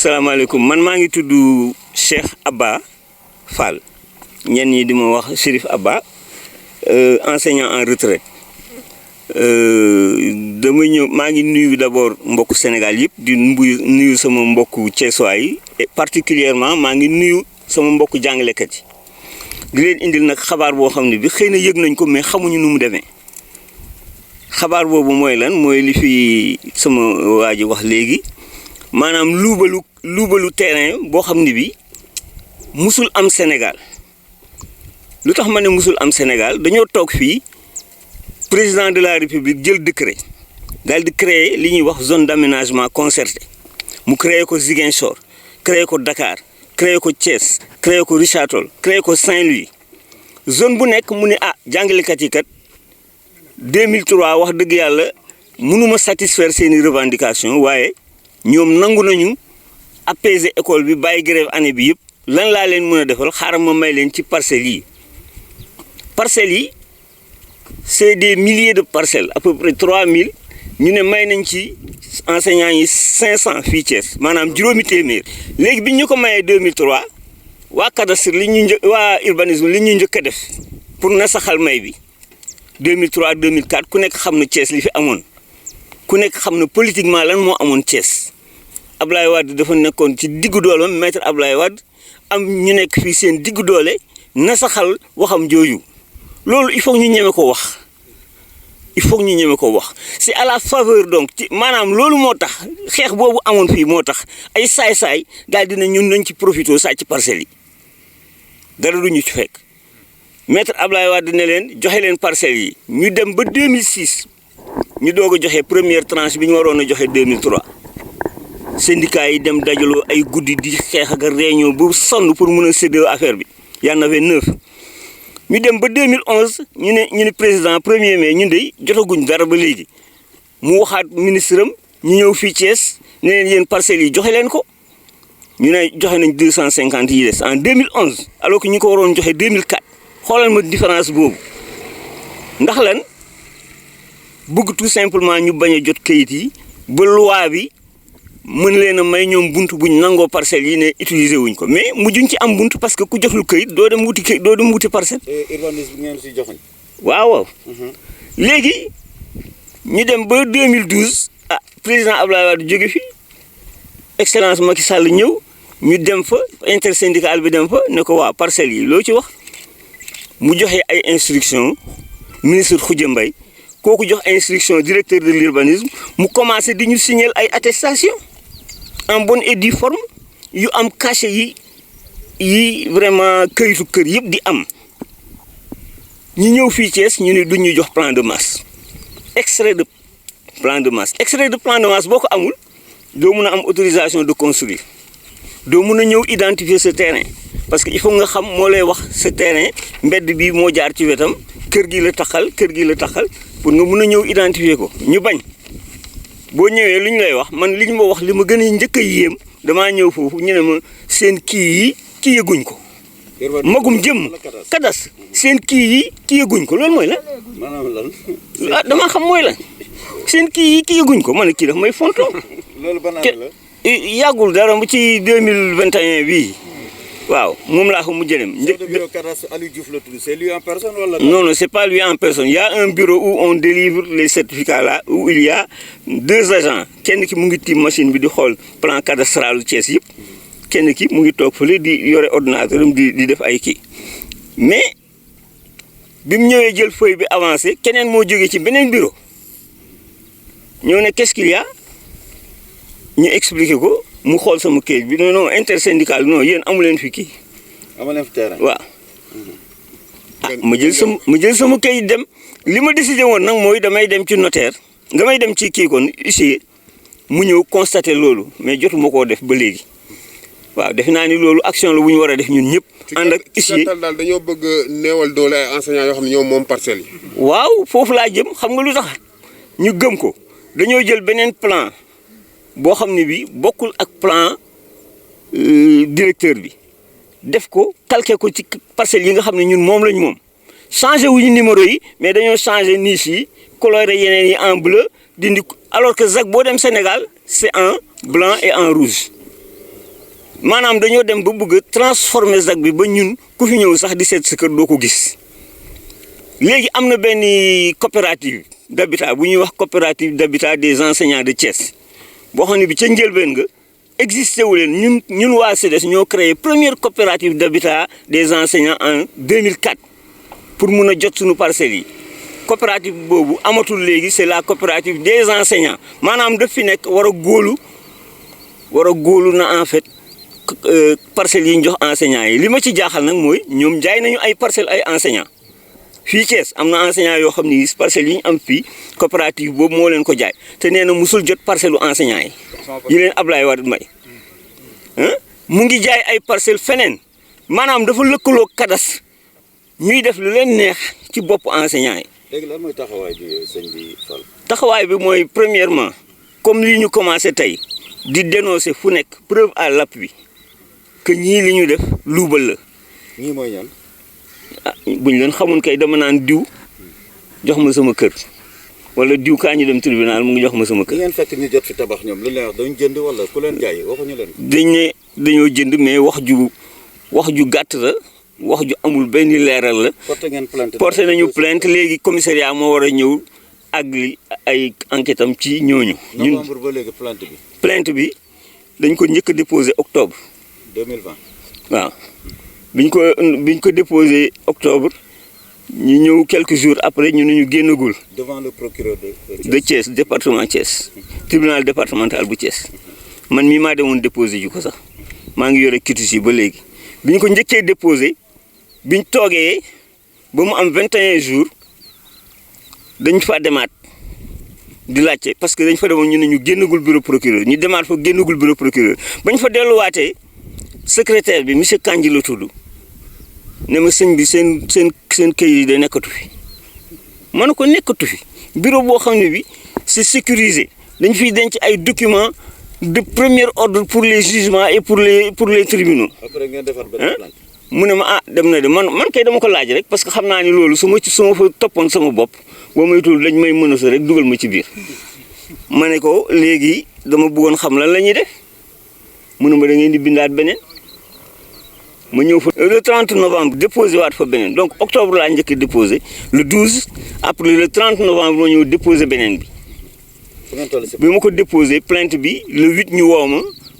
salaamaaleykum man maa ngi tudd Cheikh Abba Fall ñenn ñi di ma wax Chérif Abba enseignant en retraite dama ñëw maa ngi nuyu d'abord mbokku Sénégal yëpp di nuyu sama mbokku Thiessois yi et particulièrement maa ngi nuyu sama mbokku jàngalekat yi di leen indil nag xabaar boo xam ne bi xëy na yëg nañ ko mais xamuñu nu mu demee xabaar boobu mooy lan mooy li fi sama waa ji wax léegi maanaam luubalu terrain boo xam ne bi musul am Sénégal lu tax ma ne musul am Sénégal dañoo toog fii président de la République jël décret daal di créer li ñuy wax zone d'aménagement concerté mu créer ko Ziguinchor créer ko Dakar créer ko Thiès créer ko Richard Toll créer ko Saint-Louis zone bu nekk mu ne jàngalekat yi kat 2003 wax dëgg yàlla mënuma satisfaire seeni revendication waaye ñoom nangu nañu apaiser école bi bàyyi grève année bi yëpp lan laa leen mën a defal xaaral ma may leen ci parcelles yi c'est des milliers de parcelles à peu près 3000 ñu ne may nañ ci enseignants yi 500 fii Thiès maanaam juróomi téeméer léegi bi ñu ko mayee 2003 waa cadastre waa urbanisme li ñu njëkk a def pour na saxal may bi 2003 2004 ku nekk xam na Thiès li fi amoon ku nekk xam na politiquement lan moo amoon Thiès Ablaye Wade dafa nekkoon ci diggu doole maître Ablaye Wade am ñu nekk fii seen diggu doole na saxal waxam jooju loolu il faut ñu ñeme ko wax c'est à la faveur donc ci maanaam loolu moo tax xeex boobu amoon fii moo tax ay saay-saay daal dina ñun nañ ci profité sàcc parcelles yi dara du ñu ci fekk maître Ablaye Wade ne leen joxe leen parcelles yi ñu dem ba 2006 ñu doog a joxe première tranche bi ñu waroon a joxe 2003 syndicats yi dem dajaloo ay guddi di xeex ak réunion bu sonn pour mën a séddoo affaire bi y en avait 9 ñu dem ba 2011 ñu ne président 1er mai ñun de jotaguñ dara ba léegi mu waxaat ministre am ñu ñëw fii Thiès ne leen yéen parcelles yi joxe leen ko ñu ne joxe nañ 250 yi des en 2011 alors que ñu ko waroon joxe 2004 xoolal ma différence boobu ndax lan bëgg tout simplement ñu bañ a jot kayit yi ba loi bi mën leen a may ñoom buntu buñ nangoo parcelles yi ne utiliser wuñ ko mais mujjuñ ci am buntu parce que ku joxul kayit doo dem wuti parcelle. urbanisme ngeen si joxoñ. waaw. léegi ñu dem ba 2012 président Abdoulaye Wade jóge fi excellence Macky Sall ñëw ñu dem fa intersyndical bi dem fa ne ko waa parcelles yi loo ci wax mu joxe ay instructions ministre Khoudia Mbaye kooku jox instruction directeur de l'urbanisme mu commencé di ñu signer ay attestation en bonne et due forme yu am cachet yi vraiment këyitu kër yëpp di am ñu ñëw fii Thiès ñu ne duñ ñu jox plan de masse extrait de plan de masse boo ko amul doo mun a am autorisation de construire doo mun a ñëw identifier ce terrain parce que il faut nga xam moo lay wax ce terrain mbedd bi moo jaar ci wetam kër gi la taxal pour nga mun a ñëw identifier ko ñu bañ boo ñëwee lu ñu lay wax man li ñu ma wax li ma gën a njëkk a yéem damaa ñëw foofu ñu ne ma seen kii yëguñ ko magum jëm kadas seen kii yëguñ ko loolu mooy lan damaa xam mooy lan seen kii yëguñ ko man kii daf may fonto loolu ban année la yàggul dara mu ci 2021 bii waaw moom laa ko mujjee dem. bureau cadastre Aliou Diouf la tudd c'est lui en personne wala. non c'est pas lui en personne il y a un bureau où on délivre les certificats là où il y a 2 agents kenn ki mu ngi tiim machine bi di xool plan cadastral Thiès yëpp kenn ki mu ngi toog fële di yore ordinateur am di def ay kii mais bi mu ñëwee jël feuille bi avancé keneen moo jógee ci beneen bureau ñëw ne qu'est-ce qu'il y a ñu expliqué ko. mu xool sama kayit bi non intersyndical non yéen amu leen fi kii. amu leen fi terrain. waaw ma jël sama kayit dem li ma décidé woon nag mooy damay dem ci notaire damay dem ci kii kon huissier mu ñëw constater loolu mais jotuma koo def ba léegi waaw defe naa ni loolu action la bu ñu war a def ñun ñëpp. ànd ak huissier daal dañoo bëgg neewal doole ay enseignants yoo xam ne ñoom moom parcelles yi. waaw foofu laa jëm xam nga lu tax ñu gëm ko dañoo jël beneen plan. boo xam ne bi bokkul ak plan directeur bi def ko calqué ko ci parcelles yi nga xam ne ñun moom lañ moom changé wuñu numéro yi mais dañoo changé niche yi coloré yeneen yi en bleu dindi alors que ZAC boo dem Sénégal c'est en blanc et en rouge maanaam dañoo dem ba bëgg a transformer ZAC bi ba ñun ku fi ñëw sax di seet sa kër doo ko gis léegi am na benn coopérative d'habitat bu ñuy wax coopérative d'habitat des enseignants de Thiès boo xam ne bi ca njëlbeen nga existé wu leen ñun waa CEDES ñoo créé première coopérative d'habitat des enseignants en 2004 pour mun a jot suñu parcelles yi coopérative boobu amatul léegi c'est la coopérative des enseignants maanaam daf fi nekk war a góolu na en fait parcelles yi ñu jox enseignants yi li ma ci jaaxal nag mooy ñoom jaay nañu ay parcelles ay enseignants fii Thiès am na enseignants yoo xam ni parcelles yi ñu am fii coopérative boobu moo leen ko jaay te nee na musul jot parcelle u enseignants yi leen Ablaye Wade may mu ngi jaay ay parcelles feneen maanaam dafa lëkkaloo kadas ñuy def lu leen neex ci bopp enseignants yi. léegi lan mooy taxawaay bi sëñ bi Fall. taxawaay bi mooy premièrement comme li ñu commencé tey di dénoncer fu nekk preuve à l'appui que ñii li ñu def luubal la. ñii mooy ñan. ah buñ leen xamoon kay dama naan diw jox ma sama kër wala diw kaa ñu dem tribunal mu ngi jox ma sama kër. ngeen fekk ñu jot fi tabax ñoom lu leen wax dañu jënd wala ku leen jaay waxuñu leen. dañ ne dañoo jënd mais wax ju gàtt la wax ju amul benn leeral la. porté nañu plainte léegi commissariat moo war a ñëw ak li ay enquête am ci ñooñu. ñun novembre ba léegi plainte bi. plainte bi dañ ko njëkk a déposé octobre. 2020. waaw biñ ko déposé octobre ñu ñëw quelques jours après ñu ne ñu génnagul. devant le procureur de Thiès département Thiès. tribunal départemental bu Thiès. man mii maa demoon déposé ji ko sax maa ngi yore quitus yi ba léegi biñ ko njëkkee déposé biñ toogee ba mu am 21 jours dañ fa demaat di laajte parce que dañ fa demoon ñu ne ñu génnagul bureau procureur ñu demaat fa génnagul bureau procureur bañ fa delluwaatee secrétaire bi monsieur Kandji la tudd ne ma sëñ bi seen këyit yi de nekkatu fi ma ne ko nekkatu fi bureau boo xam ne bi c'est sécurisé dañ fiy denc ay documents de premier ordre pour les jugements et pour les tribunaux. après ngeen defar benn plainte. mu ne ma dem na de man kay dama ko laaj rek parce que xam naa ni loolu su ma fa toppoon sama bopp boo moytuwul dañ may menacer rek dugal ma ci biir ma ne ko léegi dama bëggoon xam lan la ñuy def mu ne ma da ngeen di bindaat beneen ma ñëw fa le 30 novembre déposé waat fa beneen donc octobre laa njëkk déposé le 12 après le 30 novembre ma ñëw déposé beneen bi. bi ma ko déposé plainte bi le 8 ñu woo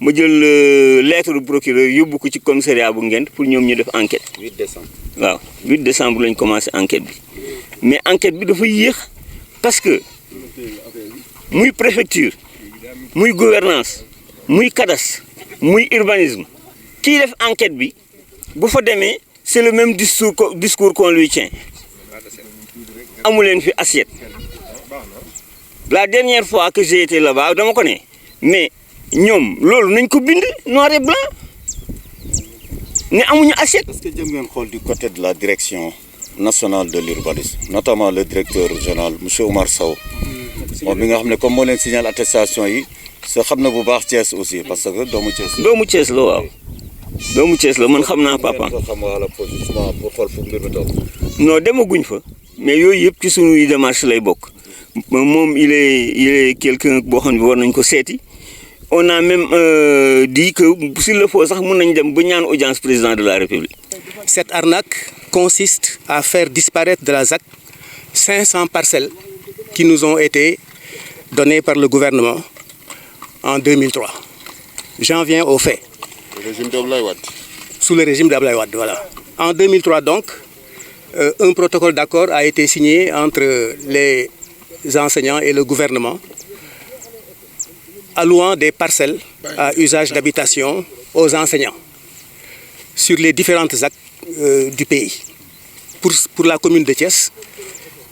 ma jël lettre du procureur yóbbu ko ci commissariat bu Ngent pour ñoom ñu def enquête. 8 décembre. waaw 8 décembre lañ commencé enquête bi mais enquête bi dafa yéex parce que muy préfecture muy gouvernance muy cadastre muy urbanisme kiy def enquête bi bu fa demee c'est le même discours qu'on lui tient amu leen fi assiette. La dernière fois que j'ai été là-bas dama ko ne mais ñoom loolu nañ ko bind noir et blanc ne amuñu assiette. est-ce que jëm ngeen xool du côté de la direction nationale de l'urbanisme notamment le directeur général monsieur Oumar Sow moom mi nga xam ne comme moo leen signal attestation yi sa xam na bu baax Thiès aussi parce que doomu Thiès la. doomu Thiès la waaw doomu Thiès la man xam naa papa. xam wala justement pour xool fu mbir mi toll. non demaguñ fa mais yooyu yëpp ci sunuy démarche lay bokk. moom il est quelqu'un boo xam ne war nañ ko seeti on a même dit que s'il le faut sax mën nañ dem ba ñaan audience président de la République. Cette arnaque consiste à faire disparaître de la ZAC 500 parcelles qui nous ont été données par le gouvernement en 2003. J'en viens aux faits. Le régime d'Ablaye Wade. Sous le régime d'Ablaye Wade, voilà. En 2003 donc, un protocole d'accord a été signé entre les enseignants et le gouvernement allouant des parcelles à usage d'habitation aux enseignants sur les différentes ZAC du pays. Pour la commune de Thiès,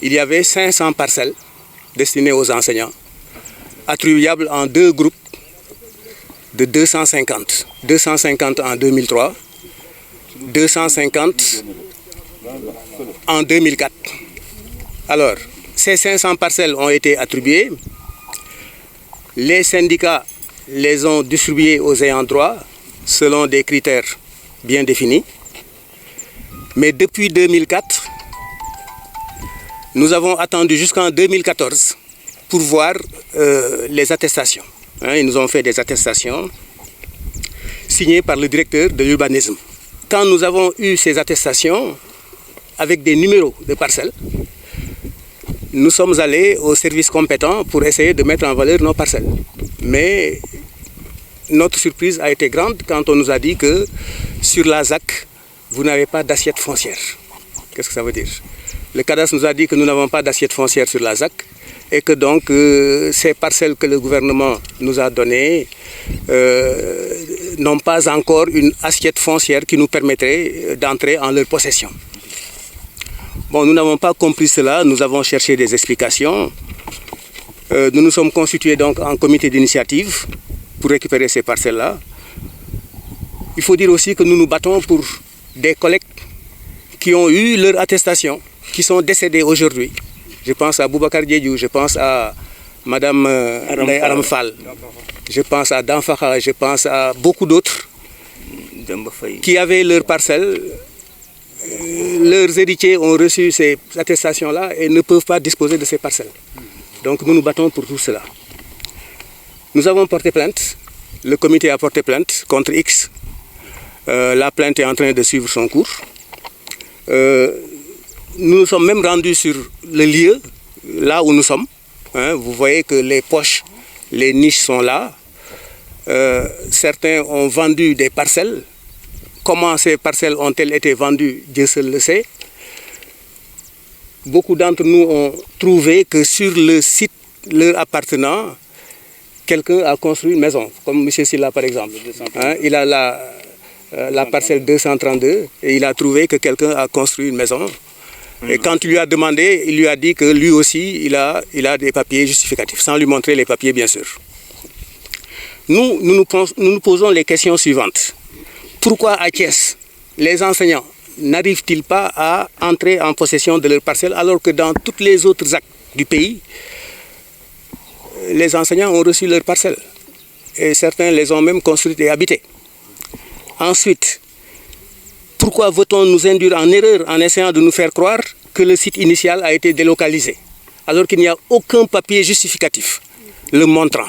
il y avait 500 parcelles destinées aux enseignants, attribuables en deux groupes de 250. 250 en 2003, 250 en 2004. Alors, ces 500 parcelles ont été attribuées. Les syndicats les ont distribuées aux ayants droit selon des critères bien définis. Mais depuis 2004, nous avons attendu jusqu'en 2014 pour voir les attestations. Ils nous ont fait des attestations signés par le directeur de l'urbanisme. Quand nous avons eu ces attestations avec des numéros de parcelles, nous sommes allés au service compétent pour essayer de mettre en valeur nos parcelles. Mais notre surprise a été grande quand on nous a dit que sur la ZAC, vous n'avez pas d'assiette foncière. Qu'est-ce que ça veut dire? Le cadastre nous a dit que nous n'avons pas d'assiette foncière sur la ZAC et que donc ces parcelles que le gouvernement nous a données n'ont pas encore une assiette foncière qui nous permettrait d'entrer en leur possession. Bon, nous n'avons pas compris cela, nous avons cherché des explications. Nous nous sommes constitués donc en comité d'initiative pour récupérer ces parcelles-là. Il faut dire aussi que nous nous battons pour des collègues qui ont eu leur attestation, qui sont décédés aujourd'hui. Je pense à Boubacar Diédiou, je pense à Madame Aramfal, je pense à Danfakha, je pense à beaucoup d'autres qui avaient leurs parcelles. Leurs héritiers ont reçu ces attestations-là et ne peuvent pas disposer de ces parcelles. Donc nous nous battons pour tout cela. Nous avons porté plainte, le comité a porté plainte contre X. La plainte est en train de suivre son cours. Nous nous sommes même rendus sur le lieu, là où nous sommes. Vous voyez que les poches, les niches sont là. Certains ont vendu des parcelles. Comment ces parcelles ont-elles été vendues, Dieu seul le sait. Beaucoup d'entre nous ont trouvé que sur le site leur appartenant, quelqu'un a construit une maison, comme M. Silla par exemple. Il a la parcelle 232 et il a trouvé que quelqu'un a construit une maison. Et quand il lui a demandé, il lui a dit que lui aussi, il a des papiers justificatifs, sans lui montrer les papiers bien sûr. Nous nous posons les questions suivantes. Pourquoi à Thiès, les enseignants n'arrivent-ils pas à entrer en possession de leurs parcelles alors que dans toutes les autres actes du pays, les enseignants ont reçu leurs parcelles et certains les ont même construites et habitées. Ensuite, pourquoi veut-on nous induire en erreur en essayant de nous faire croire que le site initial a été délocalisé alors qu'il n'y a aucun papier justificatif le montrant?